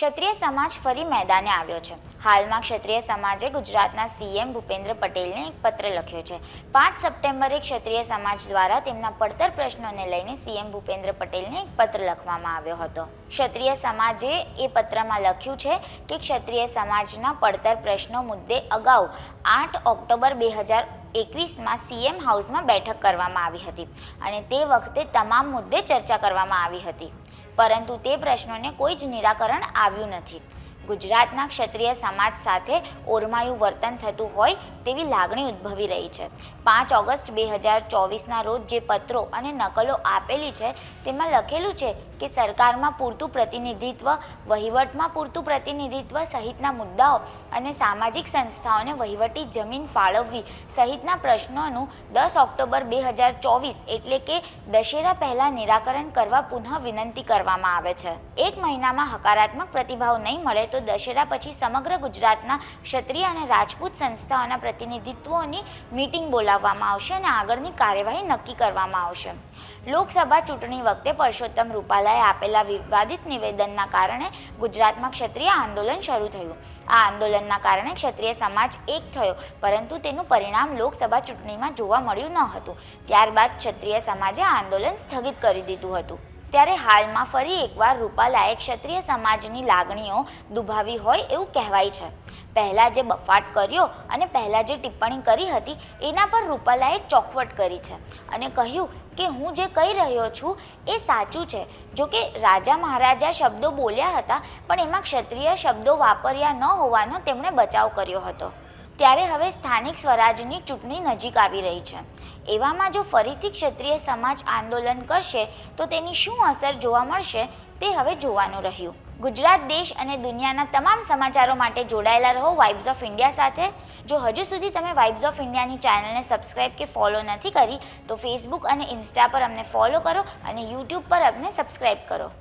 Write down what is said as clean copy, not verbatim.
ક્ષત્રિય સમાજ ફરી મેદાને આવ્યો છે। હાલમાં ક્ષત્રિય સમાજે ગુજરાતના સીએમ ભૂપેન્દ્ર પટેલને એક પત્ર લખ્યો છે। 5 સપ્ટેમ્બરે ક્ષત્રિય સમાજ દ્વારા તેમના પડતર પ્રશ્નોને લઈને સીએમ ભૂપેન્દ્ર પટેલને એક પત્ર લખવામાં આવ્યો હતો। ક્ષત્રિય સમાજે એ પત્રમાં લખ્યું છે કે ક્ષત્રિય સમાજના પડતર પ્રશ્નો મુદ્દે અગાઉ 8 ઓક્ટોબર 2021માં સીએમ હાઉસમાં બેઠક કરવામાં આવી હતી અને તે વખતે તમામ મુદ્દે ચર્ચા કરવામાં આવી હતી, પરંતુ તે પ્રશ્નોને કોઈ જ નિરાકરણ આવ્યું નથી। ગુજરાતના ક્ષત્રિય સમાજ સાથે ઓરમાયું વર્તન થતું હોય તેવી લાગણી ઉદ્ભવી રહી છે। 5 ઓગસ્ટ 2024ના રોજ જે પત્રો અને નકલો આપેલી છે તેમાં લખેલું છે કે સરકારમાં પૂરતું પ્રતિનિધિત્વ, વહીવટમાં પૂરતું પ્રતિનિધિત્વ સહિતના મુદ્દાઓ અને સામાજિક સંસ્થાઓને વહીવટી જમીન ફાળવવી સહિતના પ્રશ્નોનું 10 ઓક્ટોબર 2024 એટલે કે દશેરા પહેલાં નિરાકરણ કરવા પુનઃ વિનંતી કરવામાં આવે છે। એક મહિનામાં હકારાત્મક પ્રતિભાવ નહીં મળે તો દશેરા પછી સમગ્ર ગુજરાતના ક્ષત્રિય અને રાજપૂત સંસ્થાઓના પ્રતિનિધિત્વોની મીટિંગ બોલાવવામાં આવશે અને આગળની કાર્યવાહી નક્કી કરવામાં આવશે। લોકસભા ચૂંટણી વખતે પરસોત્તમ રૂપાલાએ આપેલા વિવાદિત નિવેદનના કારણે ગુજરાતમાં ક્ષત્રિય આંદોલન શરૂ થયું। આ આંદોલનના કારણે ક્ષત્રિય સમાજ એક થયો, પરંતુ તેનું પરિણામ લોકસભા ચૂંટણીમાં જોવા મળ્યું ન હતું। ત્યારબાદ ક્ષત્રિય સમાજે આ આંદોલન સ્થગિત કરી દીધું હતું। ત્યારે હાલમાં ફરી એકવાર રૂપાલાએ ક્ષત્રિય સમાજની લાગણીઓ દુભાવી હોય એવું કહેવાય છે। પહેલાં જે બફાટ કર્યો અને પહેલાં જે ટિપ્પણી કરી હતી એના પર રૂપાલાએ ચોખવટ કરી છે અને કહ્યું કે હું જે કહી રહ્યો છું એ સાચું છે। જો કે રાજા મહારાજા શબ્દો બોલ્યા હતા, પણ એમાં ક્ષત્રિય શબ્દો વાપર્યા ન હોવાનો તેમણે બચાવ કર્યો હતો। ત્યારે હવે સ્થાનિક સ્વરાજની ચૂંટણી નજીક આવી રહી છે। એવામાં જો ફરીથી ક્ષત્રિય સમાજ આંદોલન કરશે તો તેની શું અસર જોવા મળશે તે હવે જોવાનું રહ્યું। ગુજરાત દેશ અને દુનિયાના તમામ સમાચારો માટે જોડાયેલા રહો વાઇબ્સ ઓફ ઇન્ડિયા સાથે। જો હજુ સુધી તમે વાઇબ્સ ઓફ ઇન્ડિયાની ચેનલને સબસ્ક્રાઇબ કે ફોલો નથી કરી તો ફેસબુક અને ઇન્સ્ટા પર અમને ફોલો કરો અને યુટ્યુબ પર અમને સબસ્ક્રાઇબ કરો।